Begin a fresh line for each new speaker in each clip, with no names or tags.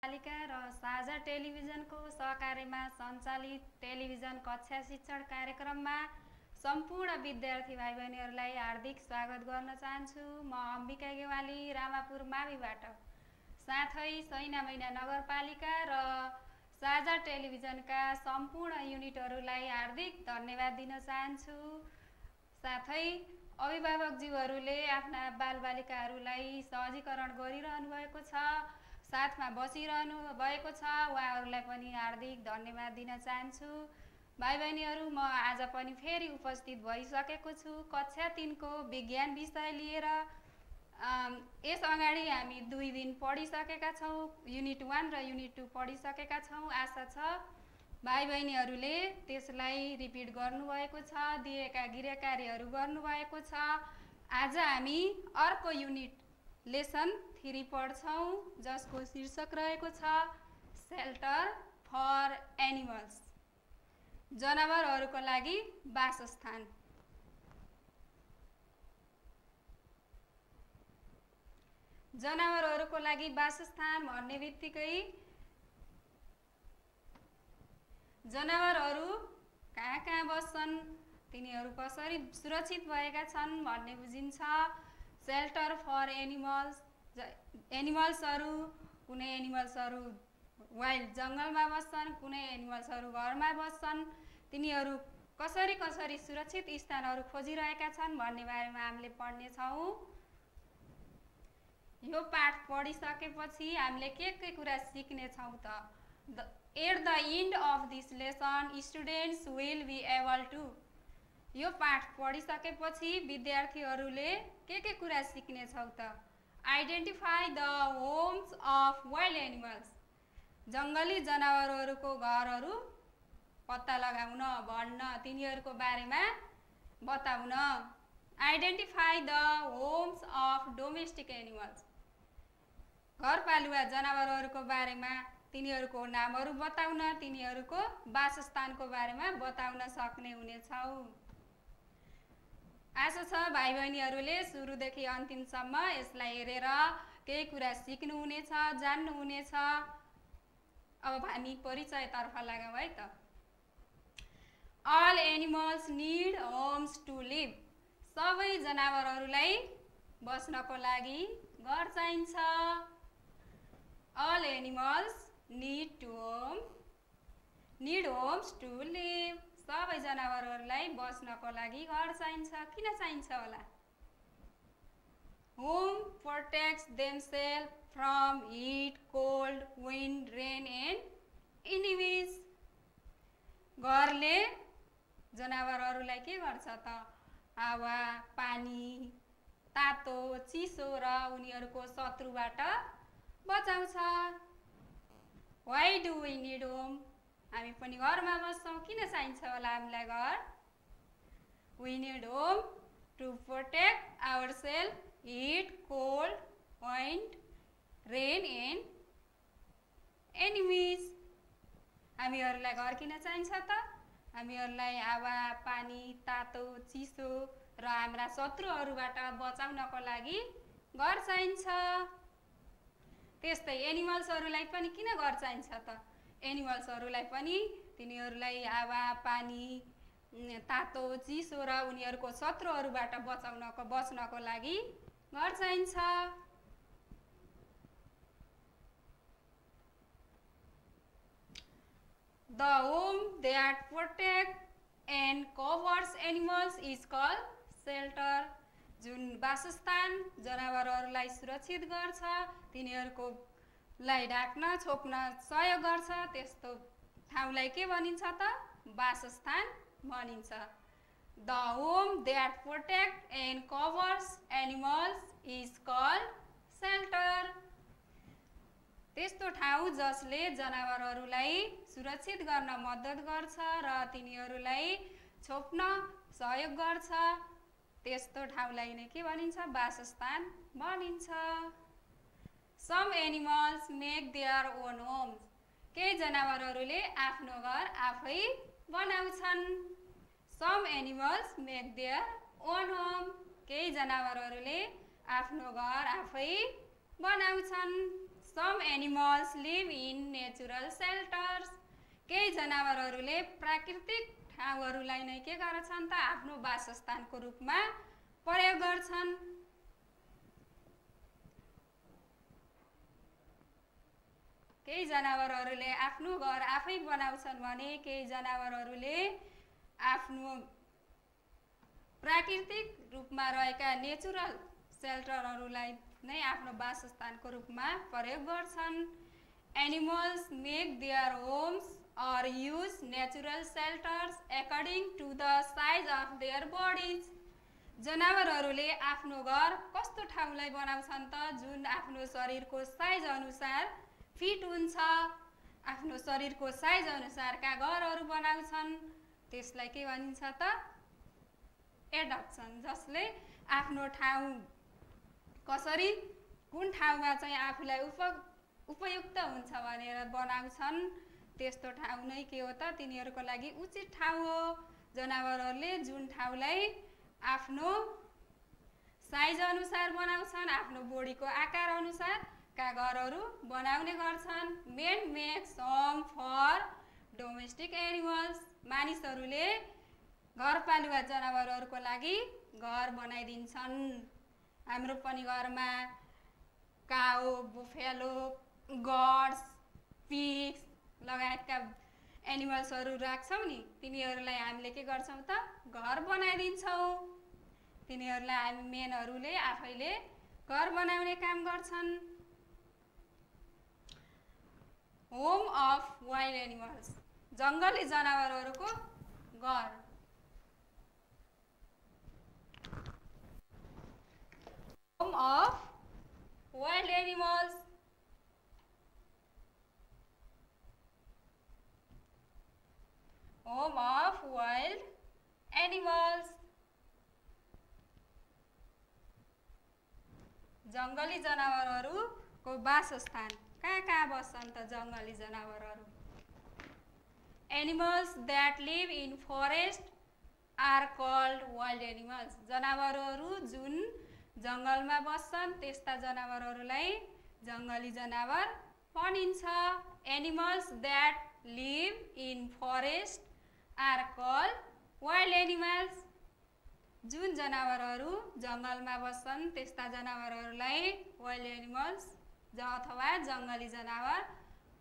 पालिका र साझा टेलिभिजनको सहकार्यमा सञ्चालित टेलिभिजन कक्षा शिक्षण कार्यक्रममा सम्पूर्ण विद्यार्थी भाइ बहिनीहरूलाई हार्दिक स्वागत गर्न चाहन्छु। म अम्बिका गेवाली रामापुर माविबाट, साथै सैना मैना नगरपालिका र साझा टेलिभिजनका सम्पूर्ण युनिटहरूलाई हार्दिक धन्यवाद दिन चाहन्छु। साथै अभिभावकज्यूहरूले आफ्ना बालबालिकाहरूलाई सहजीकरण गरिरहनु भएको छ, साथमा बसिरहनु भएको छ, उहाँहरूलाई पनि हार्दिक धन्यवाद दिन चाहन्छु। भाइ बहिनीहरू, म आज पनि फेरि उपस्थित भइसकेको छु कक्षा 3 को विज्ञान विषय लिएर। यस अगाडि हामी 2 दिन पढिसकेका छौँ, युनिट 1 र युनिट 2 पढिसकेका छौँ। आशा छ भाइ बहिनीहरूले त्यसलाई रिपिट गर्नुभएको छ, दिएका गृह कार्यहरू गर्नुभएको छ। आज हामी अर्को युनिट लेसन 3 पढ्छौँ, जसको शीर्षक रहेको छ सेल्टर फर एनिमल्स, जनावरहरूको लागि वासस्थान। जनावरहरूको लागि वासस्थान भन्ने बित्तिकै जनावरहरू कहाँ कहाँ बस्छन्, तिनीहरू कसरी सुरक्षित भएका छन् भन्ने बुझिन्छ। सेल्टर फर एनिमल्स, एनिमल्सहरू, कुनै एनिमल्सहरू वाइल्ड जङ्गलमा बस्छन्, कुनै एनिमल्सहरू घरमा बस्छन्, तिनीहरू कसरी कसरी सुरक्षित स्थानहरू खोजिरहेका छन् भन्ने बारेमा हामीले पढ्नेछौँ। यो पाठ पढिसकेपछि हामीले के कुरा सिक्नेछौँ त? At the end of this lesson students will be able to, यो पाठ पढिसकेपछि विद्यार्थीहरूले के कुरा सिक्नेछौँ त? Identify the homes of wild animals, जङ्गली जनावरहरूको घरहरू पत्ता लगाउन, भन्न, तिनीहरूको बारेमा बताउन। Identify the homes of domestic animals, घरपालुवा जनावरहरूको बारेमा तिनीहरूको नामहरू बताउन, तिनीहरूको वासस्थानको बारेमा बताउन सक्ने हुनेछौँ। आशा छ भाइ बहिनीहरूले सुरुदेखि अन्तिमसम्म यसलाई हेरेर केही कुरा सिक्नुहुनेछ, जान्नुहुनेछ। अब हामी परिचयतर्फ लागौँ है त। All animals need homes to live, सबै जनावरहरूलाई बस्नको लागि घर चाहिन्छ। All animals need homes to live, सबै जनावरहरूलाई बस्नको लागि घर चाहिन्छ। किन चाहिन्छ होला? Home protects themselves from heat, cold, wind, rain and enemies, घरले जनावरहरूलाई के गर्छ त? हावा, पानी, तातो, चिसो र उनीहरूको शत्रुबाट बचाउँछ। Why do we need home, हामी पनि घरमा बस्छौँ, किन चाहिन्छ होला हामीलाई घर? We need home to protect our self heat, cold, wind, rain and enemies, हामीहरूलाई घर किन चाहिन्छ त? हामीहरूलाई हावा, पानी, तातो, चिसो र हाम्रा शत्रुहरूबाट बचाउनको लागि घर चाहिन्छ। त्यस्तै एनिमल्सहरूलाई पनि किन घर चाहिन्छ त? एनिमल्सहरूलाई पनि तिनीहरूलाई हावा, पानी, तातो, चिसो र उनीहरूको शत्रुहरूबाट बच्नको लागि घर चाहिन्छ। The home that protect and covers animals is called shelter, जुन वासस्थान जनावरहरूलाई सुरक्षित गर्छ, तिनीहरूको लाई ढाक्न, छोप्न सहयोग गर्छ, त्यस्तो ठाउँलाई के भनिन्छ त? वासस्थान भनिन्छ। The home that protect and covers animals is called shelter, त्यस्तो ठाउँ जसले जनावरहरूलाई सुरक्षित गर्न मद्दत गर्छ र तिनीहरूलाई छोप्न सहयोग गर्छ, त्यस्तो ठाउँलाई नै के भनिन्छ? वासस्थान भनिन्छ। Some animals make their own homes, केही जनावरहरूले आफ्नो घर आफै बनाउँछन्। Some animals make their own home, केही जनावरहरूले आफ्नो घर आफै बनाउँछन्। Some animals live in natural shelters. केही जनावरहरूले प्राकृतिक ठाउँहरूलाई नै के गर्छन् त आफ्नो वासस्थानको रूपमा प्रयोग गर्छन्। केही जनावरहरूले आफ्नो घर आफै बनाउँछन् भने केही जनावरहरूले आफ्नो प्राकृतिक रूपमा रहेका नेचुरल सेल्टरहरूलाई नै आफ्नो वासस्थानको रूपमा प्रयोग गर्छन्। Animals make their homes or use natural shelters according to the size of their bodies। जनावरहरूले आफ्नो घर कस्तो ठाउँलाई बनाउँछन् त जुन आफ्नो शरीरको साइज अनुसार फिट हुन्छ। आफ्नो शरीरको साइज अनुसारका घरहरू बनाउँछन्, त्यसलाई के भनिन्छ त एडप्सन। जसले आफ्नो ठाउँ कसरी कुन ठाउँमा चाहिँ आफूलाई उपयुक्त हुन्छ भनेर बनाउँछन् त्यस्तो ठाउँ नै के हो त तिनीहरूको लागि उचित ठाउँ हो। जनावरहरूले जुन ठाउँलाई आफ्नो साइज अनुसार बनाउँछन्, आफ्नो बोडीको आकार अनुसारका घरहरू बनाउने गर्छन्। Men makes home for domestic animals. मानिसहरूले घरपालुवा जनावरहरूको लागि घर बनाइदिन्छन्। हाम्रो पनि घरमा काउ, बुफेलो, गड्स, पिग्स लगायतका एनिमल्सहरू राख्छौँ नि, तिनीहरूलाई हामीले के गर्छौँ त घर बनाइदिन्छौँ। तिनीहरूलाई हामी मेनहरूले आफैले घर बनाउने काम गर्छन्। होम अफ वाइल्ड एनिमल्स, जङ्गली जनावरहरूको घर। Home of wild animals, home of wild animals. जङ्गली जनावरहरूको वासस्थान कहाँ बस्छन् त जङ्गली जनावरहरू? Animals that live in forest are called wild animals. जनावरहरू जुन जङ्गलमा बस्छन् त्यस्ता जनावरहरूलाई जङ्गली जनावर भनिन्छ। Animals that live in forest are called wild animals. जुन जनावरहरू जङ्गलमा बस्छन् त्यस्ता जनावरहरूलाई वाइल्ड एनिमल्स अथवा जङ्गली जनावर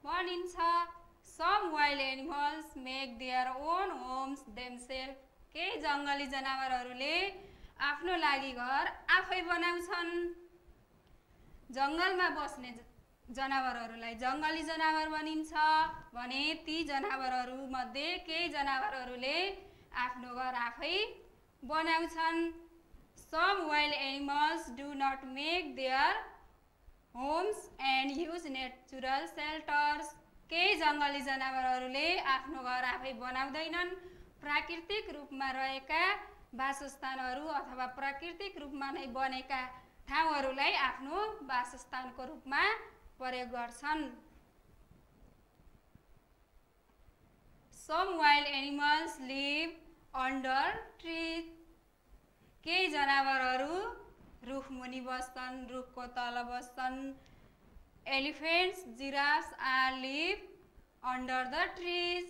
भनिन्छ। Some wild animals make their own homes themselves. केही जङ्गली जनावरहरूले आफ्नो लागि घर आफै बनाउँछन्। जङ्गलमा बस्ने जनावरहरूलाई जङ्गली जनावर भनिन्छ भने ती जनावरहरू मध्ये केही जनावरहरूले आफ्नो घर आफै बनाउँछन्। Some wild animals do not make their homes and use natural shelters. केही जङ्गली जनावरहरूले आफ्नो घर आफै बनाउँदैनन्, प्राकृतिक रूपमा रहेका वासस्थानहरू अथवा प्राकृतिक रूपमा नै बनेका ठाउँहरूलाई आफ्नो वासस्थानको रूपमा प्रयोग गर्छन्। Some wild animals live under trees. केही जनावरहरू रुखमुनि बस्छन्, रुखको तल बस्छन्। Elephants, giraffes are live under the trees.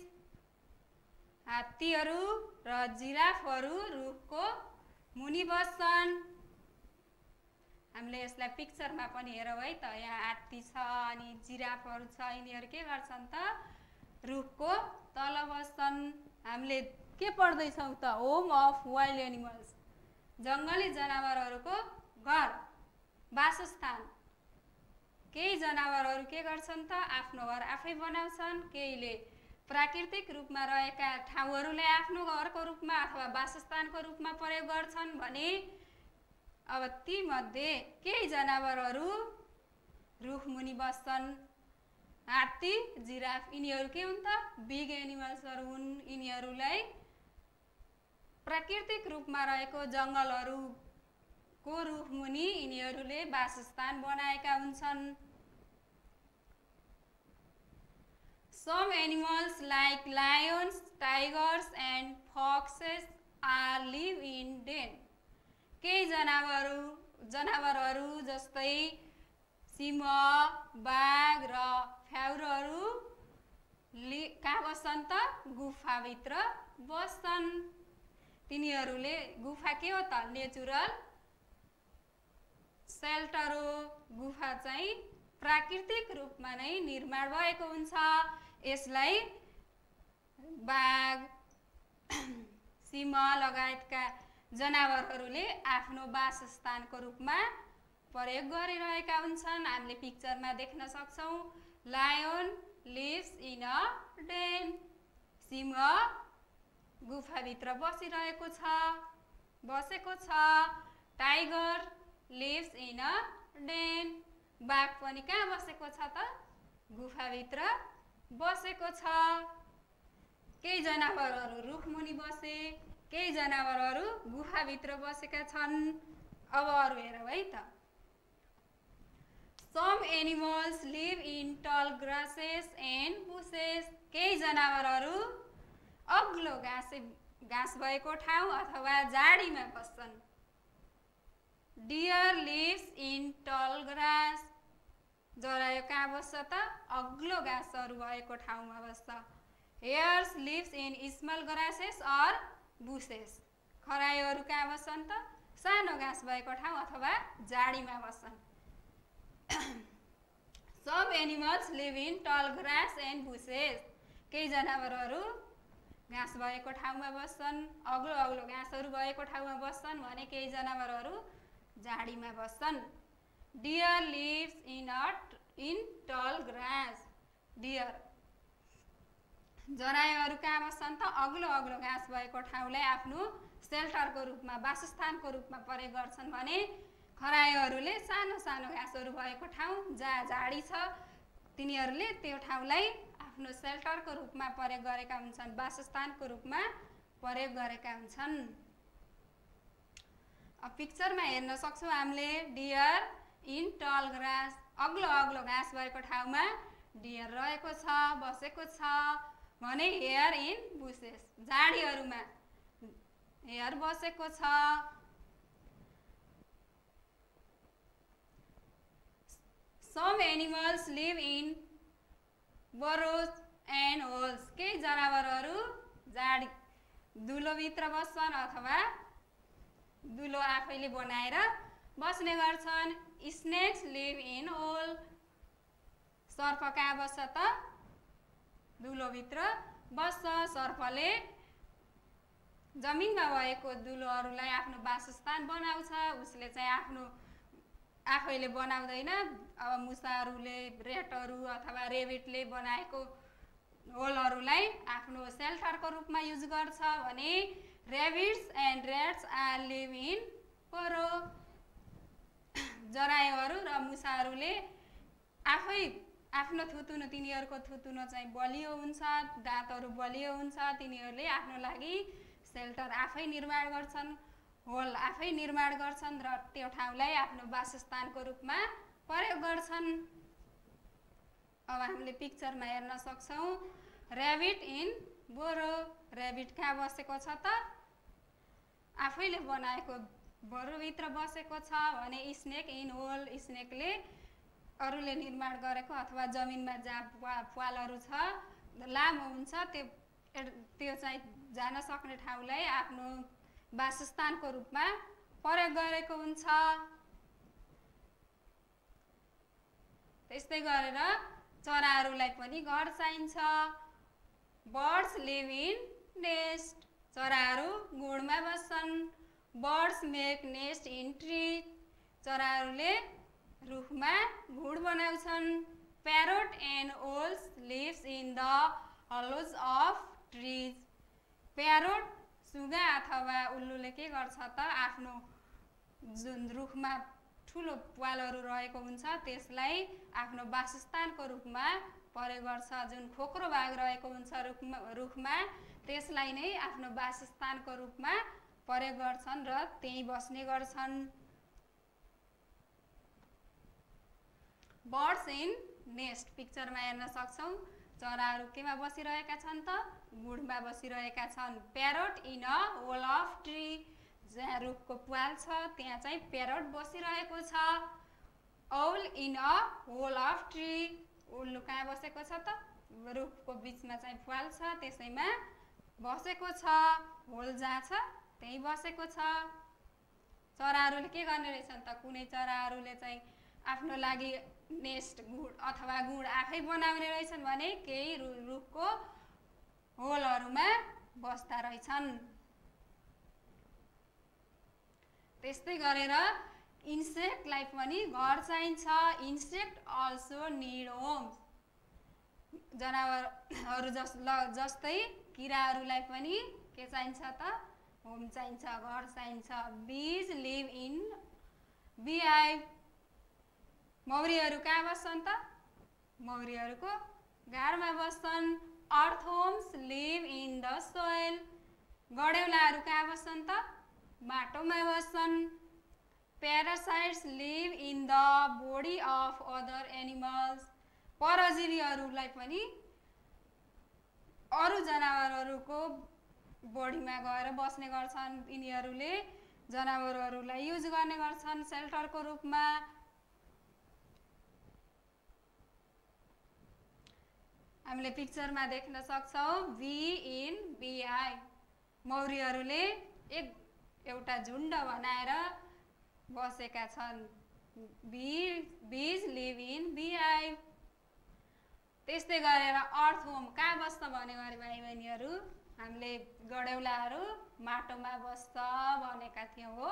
हात्तीहरू र जिराफहरू रुखको मुनि बस्छन्। हामीले यसलाई पिक्चरमा पनि हेरौँ है त। यहाँ हात्ती छ अनि जिराफहरू छ, यिनीहरू के गर्छन् त रुखको तल बस्छन्। हामीले के पढ्दैछौँ त होम अफ वाइल्ड एनिमल्स, जङ्गली जनावरहरूको घर वासस्थान। केही जनावरहरू के गर्छन् त आफ्नो घर आफै बनाउँछन्, केहीले प्राकृतिक रूपमा रहेका ठाउँहरूलाई आफ्नो घरको रूपमा अथवा वासस्थानको रूपमा प्रयोग गर्छन् भने अब ती मध्ये केही जनावरहरू रुखमुनि बस्छन्। हात्ती, जिराफ यिनीहरू के हुन् त बिग एनिमल्सहरू हुन्। यिनीहरूलाई प्राकृतिक रूपमा रहेको जङ्गलहरूको रुखमुनि यिनीहरूले वासस्थान बनाएका हुन्छन्। Some animals like lions, tigers and foxes are live in den। केही जनावरहरू जस्तै सिंह, बाघ र फ्याउरहरू कहाँ बस्छन् त? गुफाभित्र बस्छन्। तिनीहरूले गुफा के हो त? नेचुरल सेल्टर हो। गुफा चाहिँ प्राकृतिक रूपमा नै निर्माण भएको हुन्छ। यसलाई बाघ, सिंह लगायतका जनावरहरूले आफ्नो वासस्थानको रूपमा प्रयोग गरिरहेका हुन्छन्। हामीले पिक्चरमा देख्न सक्छौँ। Lion lives in a den. सिंह गुफाभित्र बसेको छ। Tiger lives in a den. बाघ पनि कहाँ बसेको छ त? गुफाभित्र बसेको छ। केही जनावरहरू रुखमुनि बसे, केही जनावरहरू गुफाभित्र बसेका छन्। अब अरू हेरौँ है त। Some animals live in tall grasses and bushes. केही जनावरहरू अग्लो घाँस भएको ठाउँ अथवा झाडीमा बस्छन्। Deer lives in tall grass. जरायो कहाँ बस्छ त? अग्लो घाँसहरू भएको ठाउँमा बस्छ। Hares lives in small grasses or bushes. खरायोहरू कहाँ बस्छन् त? सानो घाँस भएको ठाउँ अथवा झाडीमा बस्छन्। Some animals live in tall grass and bushes. केही जनावरहरू घाँस भएको ठाउँमा बस्छन्, अग्लो अग्लो घाँसहरू भएको ठाउँमा बस्छन् भने केही जनावरहरू झाडीमा बस्छन्। Deer lives in tall grass. Deer जरायोहरू कहाँ बस्छन् त? अग्लो अग्लो घाँस भएको ठाउँलाई आफ्नो सेल्टरको रूपमा, वासस्थानको रूपमा प्रयोग गर्छन् भने खरायोहरूले सानो सानो घाँसहरू भएको ठाउँ जहाँ झाडी छ तिनीहरूले त्यो ठाउँलाई आफ्नो सेल्टरको रूपमा प्रयोग गरेका हुन्छन्, वासस्थानको रूपमा प्रयोग गरेका हुन्छन्। अब पिक्चरमा हेर्न सक्छौँ हामीले डियर इन टल ग्रास। अग्लो अग्लो घाँस भएको ठाउँमा डियर रहेको छ, बसेको छ भने हेयर इन बुसेस, झाडीहरूमा हेयर बसेको छ। Some animals live in burrows and holes. केही जनावरहरू झाडी दुलोभित्र बस्छन् अथवा दुलो आफैले बनाएर बस्ने गर्छन्। Snakes live in hole. सर्प कहाँ बस्छ त? दुलोभित्र बस्छ। सर्पले जमिनमा भएको दुलोहरूलाई आफ्नो वासस्थान बनाउँछ। उसले चाहिँ आफ्नो आफैले बनाउँदैन। अब मुसाहरूले, रेटहरू अथवा रेबिटले बनाएको होलहरूलाई आफ्नो सेल्टरको रूपमा युज गर्छ भने rabbits and rats are live in burrow. जरायोहरू र मुसाहरूले आफै आफ्नो थुतुनो, तिनीहरूको थुतुनो चाहिँ बलियो हुन्छ, दाँतहरू बलियो हुन्छ, तिनीहरूले आफ्नो लागि सेल्टर आफै निर्माण गर्छन्, होल आफै निर्माण गर्छन् र त्यो ठाउँलाई आफ्नो वासस्थानको रूपमा प्रयोग गर्छन्। अब हामीले पिक्चरमा हेर्न सक्छौँ रेबिट इन बोरो। रेबिट कहाँ बसेको छ त? आफैले बनाएको बोरोभित्र बसेको छ भने स्नेक इन होल। स्नेकले अरूले निर्माण गरेको अथवा जमिनमा जहाँ प्वालहरू छ, लामो हुन्छ, त्यो चाहिँ जान सक्ने ठाउँलाई आफ्नो वासस्थानको रूपमा प्रयोग गरेको हुन्छ। त्यस्तै गरेर चराहरूलाई पनि घर चाहिन्छ। Birds live in nest. चराहरू गुडमा बस्छन्। Birds make nest in tree. चराहरूले रुखमा गुड बनाउँछन्। Parrot and owls lives in the hollows of trees. Parrot, सुगा अथवा उल्लुले के गर्छ त? आफ्नो जुन रुखमा ठुलो प्वालहरू रहेको हुन्छ त्यसलाई आफ्नो वासस्थानको रूपमा प्रयोग गर्छ। जुन खोक्रो भाग रहेको हुन्छ रुखमा त्यसलाई नै आफ्नो वासस्थानको रूपमा प्रयोग गर्छन् र त्यही बस्ने गर्छन्। बर्ड्स इन नेस्ट पिक्चरमा हेर्न सक्छौँ। चराहरू केमा बसिरहेका छन् त? गुडमा बसिरहेका छन्। Parrot in a hole of tree. जहाँ रुखको प्वाल छ त्यहाँ चाहिँ प्यारोट बसिरहेको छ। owl in a hole of tree. उल्लु कहाँ बसेको छ त? रुखको बीचमा चाहिँ प्वाल छ, त्यसैमा बसेको छ। होल जहाँ छ त्यही बसेको छ। चराहरूले के गर्ने रहेछन् त? कुनै चराहरूले चाहिँ आफ्नो लागि नेस्ट गुड अथवा गुड आफै बनाउने रहेछन् भने केही रुखको होलहरूमा बस्दा रहेछन्। त्यस्तै गरेर इन्सेक्टलाई पनि घर चाहिन्छ। Insect also need homes. जनावरहरू जस्तै किराहरूलाई पनि के चाहिन्छ त? होम चाहिन्छ, घर चाहिन्छ। बीज लिभ इन बीहाइभ। मौरीहरू कहाँ बस्छन् त? मौरीहरूको घरमा बस्छन्। Earthworms live in the soil. गडेउलाहरू कहाँ बस्छन् त? माटोमा बस्छन्। Parasites live in the body of other animals. परजीवीहरूलाई पनि अरू जनावरहरूको बडीमा गएर बस्ने गर्छन्। यिनीहरूले जनावरहरूलाई युज गर्ने गर्छन् सेल्टरको रूपमा। हामीले पिक्चरमा देख्न सक्छौँ बी इन बीहाइभ। मौरीहरूले एउटा झुण्ड बनाएर बसेका छन्। बीज लिभ इन बीहाइभ। त्यस्तै गरेर अर्थवर्म कहाँ बस्छ भने भाइ बहिनीहरू हामीले गडेउलाहरू माटोमा बस्छ भनेका थियौँ हो।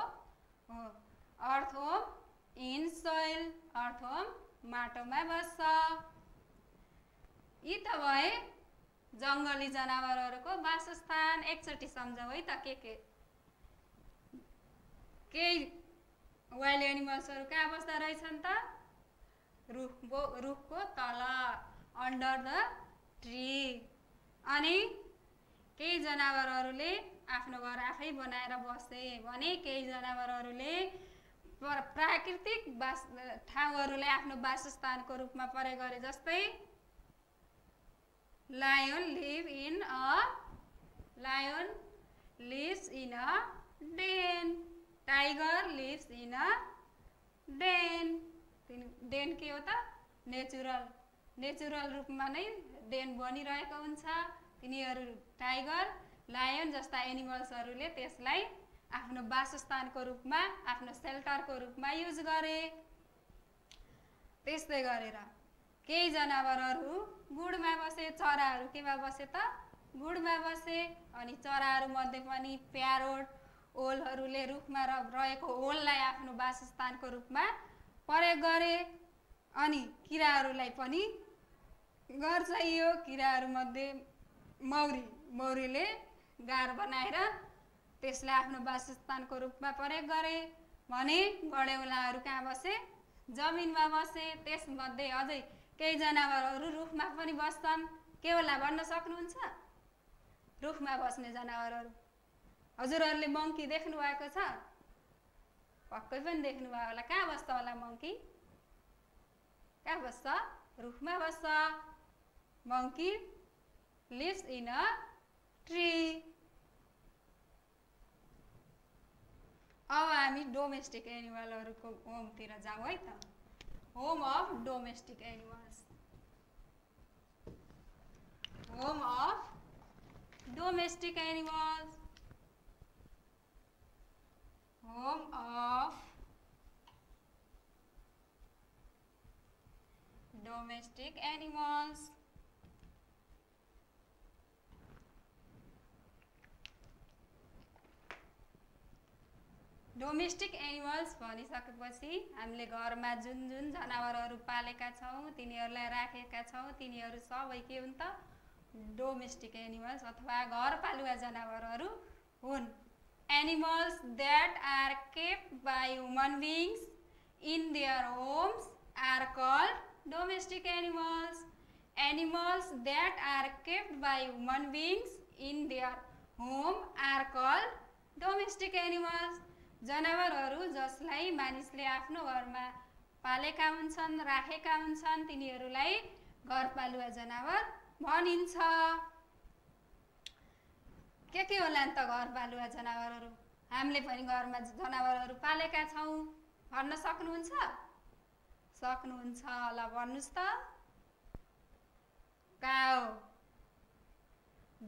Earthworm in soil. अर्थवर्म माटोमा बस्छ। यी त भए जङ्गली जनावरहरूको वासस्थान। एकचोटि सम्झौँ है त के केही वाइल्ड एनिमल्सहरू कहाँ बस्दा रहेछन् त? रुखको तल, अन्डर द ट्री। अनि केही जनावरहरूले आफ्नो घर आफै बनाएर बसे भने केही जनावरहरूले प्राकृतिक ठाउँहरूलाई आफ्नो वासस्थानको रूपमा प्रयोग गरे। जस्तै lion lives in a den. Tiger lives in a den. Den के हो त? नेचुरल रूपमा नै डेन बनिरहेको हुन्छ। तिनीहरू टाइगर, लायन जस्ता एनिमल्सहरूले त्यसलाई आफ्नो वासस्थानको रूपमा, आफ्नो सेल्टरको रूपमा युज गरे। त्यस्तै गरेर केही जनावरहरू गुडमा बसे। चराहरू केमा बसे त? गुडमा बसे। अनि चराहरू मध्ये पनि प्यारोट ओलहरूले रुखमा रहेको ओललाई आफ्नो वासस्थानको रूपमा प्रयोग गरे। अनि किराहरूलाई पनि घर चाहियो। किराहरूमध्ये मौरीले गार बनाएर त्यसलाई आफ्नो वासस्थानको रूपमा प्रयोग गरे भने गडेउलाहरू कहाँ बसे? जमिनमा बसे। त्यसमध्ये अझै केही जनावरहरू रुखमा पनि बस्छन्। के होला भन्न सक्नुहुन्छ? रुखमा बस्ने जनावरहरू हजुरहरूले मङ्की देख्नु भएको छ? पक्कै पनि देख्नुभयो होला। कहाँ बस्छ होला मङ्की? कहाँ बस्छ? रुखमा बस्छ। Monkey lives in a tree. अब हामी डोमेस्टिक एनिमलहरूको होमतिर जाउँ है त। Home of domestic animals. Home of domestic animals. Home of domestic animals. Domestic animals भनिसकेपछि हामीले घरमा जुन जनावरहरू पालेका छौँ, तिनीहरूलाई राखेका छौँ, तिनीहरू सबै के हुन् त? डोमेस्टिक एनिमल्स अथवा घरपालुवा जनावरहरू हुन्। Animals that are kept by human beings in their homes are called domestic animals. Animals that are kept by human beings in their home are called domestic animals. जनावरहरू जसलाई मानिसले आफ्नो घरमा पालेका हुन्छन्, राखेका हुन्छन्, तिनीहरूलाई घरपालुवा जनावर भनिन्छ। के होला नि त घरपालुवा जनावरहरू? हामीले पनि घरमा जनावरहरू पालेका छौँ भन्न सक्नुहुन्छ? सक्नुहुन्छ ल भन्नुस् त काउ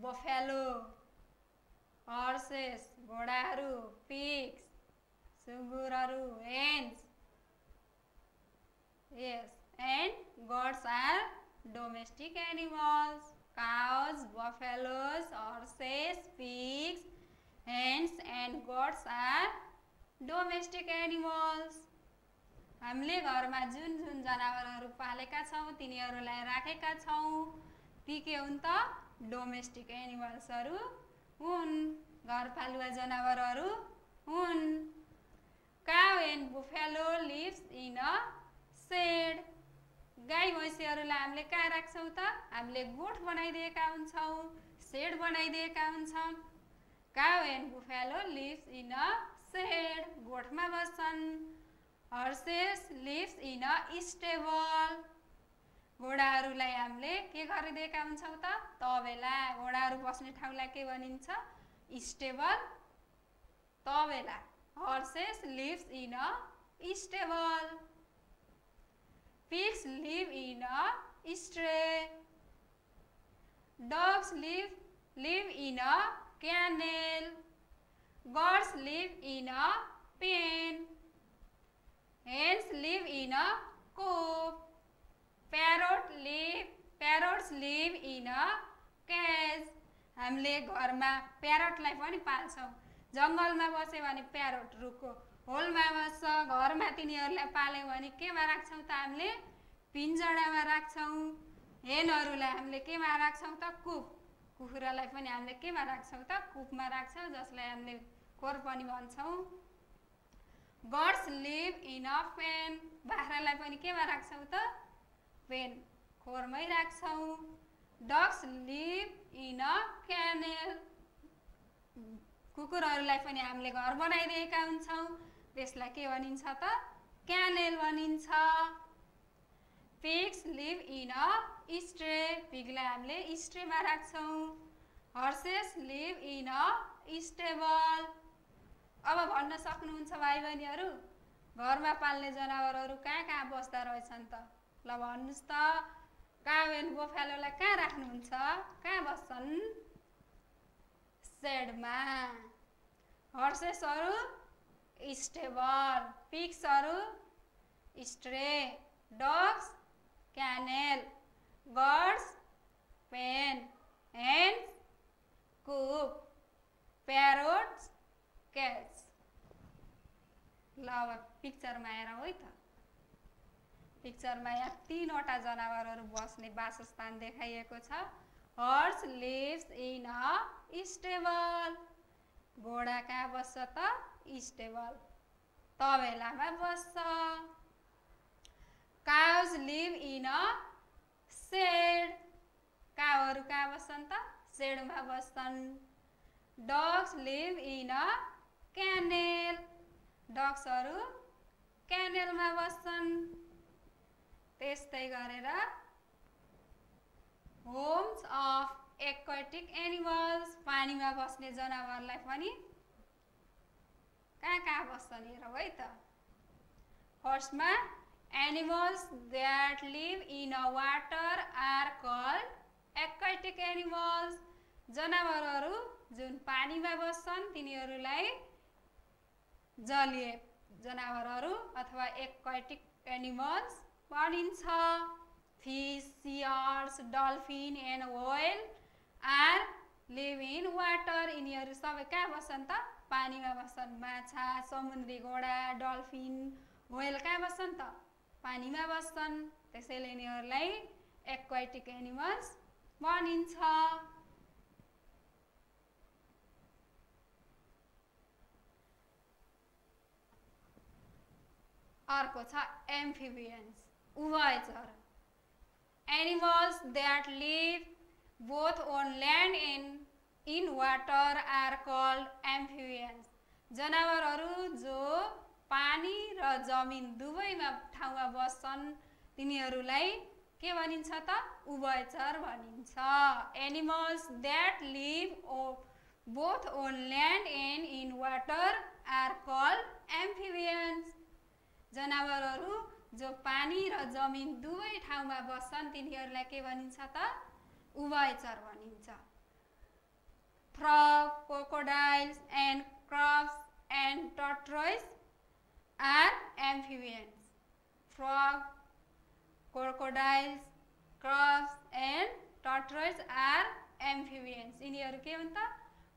बफेलो हर्सेस घोडाहरू पिग्स सुँगुरहरू hence yes and goats are domestic animals cows buffaloes horses pigs hens and goats are domestic animals हामीले घरमा जुन जुन जनावरहरू पालेका छौं तिनीहरूलाई राखेका छौं ती के हुन् त डोमेस्टिक एनिमल्सहरू हुन् घरपालुवा जनावरहरू हुन् cow and buffalo lives in a shed गाई भैँसीहरूलाई हामीले कहाँ राख्छौं त हामीले गोठ बनाइदिएका हुन्छौं शेड बनाइदिएका हुन्छौं cow and buffalo lives in a shed गोठमा बस्छन् horses lives in a stable घोडाहरूलाई हामीले के गरिदिएका हुन्छौं त तबेला घोडाहरू बस्ने ठाउँलाई के भनिन्छ स्टेबल तबेला horses lives in a stable pigs live in a stray dogs live in a kennel goats live in a pen hens live in a coop parrots live in a cage हामीले घरमा प्यारोटलाई पनि पाल्छौं जंगलमा बस्यो भने parrot रुखको होलमा बस्छ घरमा तिनीहरूलाई पाल्यौ भने केमा राख्छौं त हामीले पिञ्जडामा राख्छौं हेनहरूलाई हामीले केमा राख्छौं त कुप कुखुरालाई पनि हामीले केमा राख्छौं त कुपमा राख्छौं जसलाई हामीले खोर पनि भन्छौं goats live in a pen बाख्रालाई पनि केमा राख्छौं त pain खोरमै राख्छौं dogs live in a kennel कुकुरहरूलाई पनि हामीले घर बनाइदिएका हुन्छौं त्यसलाई के भनिन्छ त क्यानेल भनिन्छ pigs live in a stray पिगलाई हामीले स्ट्रेमा राख्छौं horses live in a stable अब भन्न सक्नुहुन्छ भाइ बहिनीहरु घरमा पाल्ने जनावरहरु कहाँ बस्दा रहेछन् त ल भन्नुस् त काउ एन्ड बुफालोलाई कहाँ राख्नुहुन्छ कहाँ बस्छन् शेडमा हर्सेसहरु स्टेबल पिग्सहरु stray dogs kennel birds pen hens coop parrots cats ल अब पिक्चरमा हेरौँ है त पिक्चरमा यहाँ तीनवटा जनावरहरु बस्ने वासस्थान देखाइएको छ horse lives in a stable घोडा कहाँ बस्छ त स्टेबल तबेलामा बस्छ cows live in a shed काउहरु कहाँ बस्छन् त शेडमा बस्छन् dogs live in a kennel डग्सहरु क्यानेलमा बस्छन् त्यस्तै गरेर होम्स अफ एक्वाटिक एनिमल्स पानीमा बस्ने जनावरलाई पनि कहाँ बस्छन् हेरौँ है त फर्स्टमा animals that live in a water are called aquatic animals जनावरहरु जुन पानीमा बस्छन् तिनीहरुलाई जलीय जनावरहरु अथवा एक्वाटिक एनिमल्स भनिन्छ fish seahorse dolphin and whale are live in water यिनीहरु सबै कहाँ बस्छन् त पानीमा बस्छन् माछा समुद्री घोडा डल्फिन व्हेल कहाँ बस्छन् त पानीमा बस्छन् त्यसैले यिनीहरुलाई एक्वाटिक एनिमल्स भनिन्छ अर्को छ एम्फिबियन्स उभयचर animals that live both on land and in water are called amphibians जनावरहरु जो पानी र जमिन दुवैमा ठाउँमा बस्छन् तिनीहरुलाई के भनिन्छ त उभयचर भनिन्छ animals that live both on land and in water are called amphibians जनावरहरु जो पानी र जमिन दुवै ठाउँमा बस्छन् तिनीहरूलाई के भनिन्छ त? उभयचर भनिन्छ। Frog, crocodiles and crabs and tortoise are amphibians. Frog, crocodiles, crabs and tortoise are amphibians. यिनीहरू के हुन् त?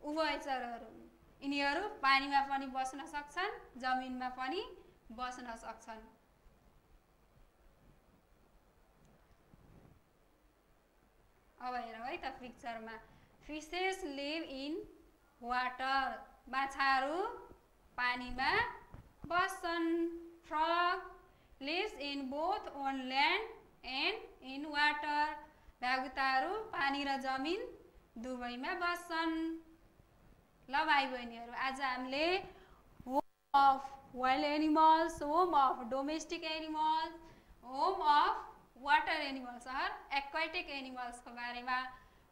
उभयचरहरू हुन्। यिनीहरू पानीमा पनि बस्न सक्छन्, जमिनमा पनि बस्न सक्छन्। अब हेरौँ है त पिक्चरमा। फिसेस लिभ इन वाटर, माछाहरू पानीमा बस्छन्। Frog lives in both on land and in water, भ्यागुताहरू पानी र जमिन दुवैमा बस्छन्। ल भाइ बहिनीहरू, आज हामीले home of wild animals, home of domestic animals, home of water animals or aquatic एनिमल्सको बारेमा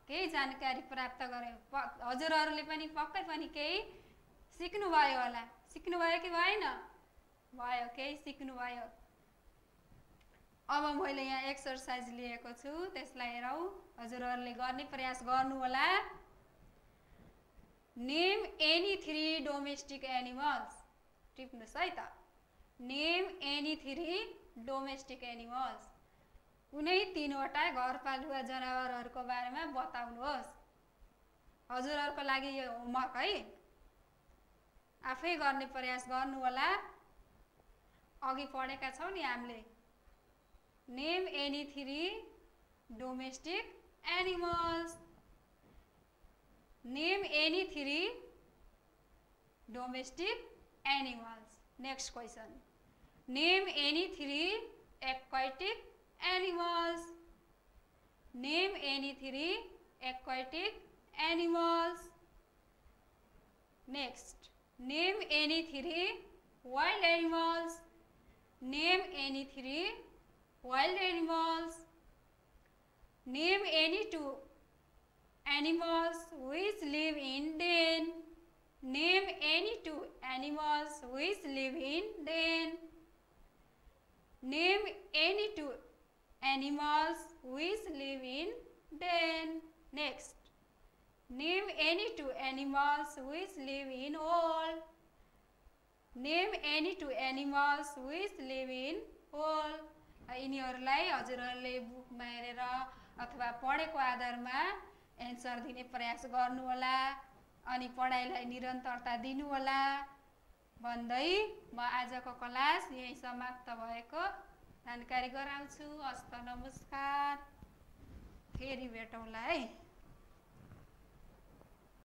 केही जानकारी प्राप्त गऱ्यौँ। हजुरहरूले पनि पक्कै पनि केही सिक्नुभयो होला। सिक्नुभयो कि भएन? भयो, केही सिक्नुभयो। अब मैले यहाँ एक्सरसाइज लिएको छु, त्यसलाई हेरौँ। हजुरहरूले गर्ने प्रयास गर्नु होला। Name any 3 domestic animals. टिप्नुहोस् है त। Name any 3 domestic animals. कुनै 3वटा घरपालुवा जनावरहरूको बारेमा बताउनुहोस्। हजुरहरूको लागि यो होमवर्क है, आफै गर्ने प्रयास गर्नु होला। अघि पढेका छौँ नि हामीले। Name any 3 domestic animals. Name any 3 domestic animals. Next question. Name any 3 aquatic animals. Name any 3 aquatic animals. Next. Name any 3 wild animals. Name any 3 wild animals. Name any 2 animals which live in den. Name any 2 animals which live in den. Name any 2 animals which live in den. Next. Name any 2 animals which live in hole. Name any 2 animals which live in hole. यिनीहरूलाई हजुरहरूले बुकमा हेरेर अथवा पढेको आधारमा answer दिने प्रयास गर्नु होला। अनि पढाइलाई निरन्तरता दिनु होला भन्दै म आजको क्लास यही समाप्त भएको जानकारी गराउँछु। हस्त नमस्कार, फेरि भेटौँला है।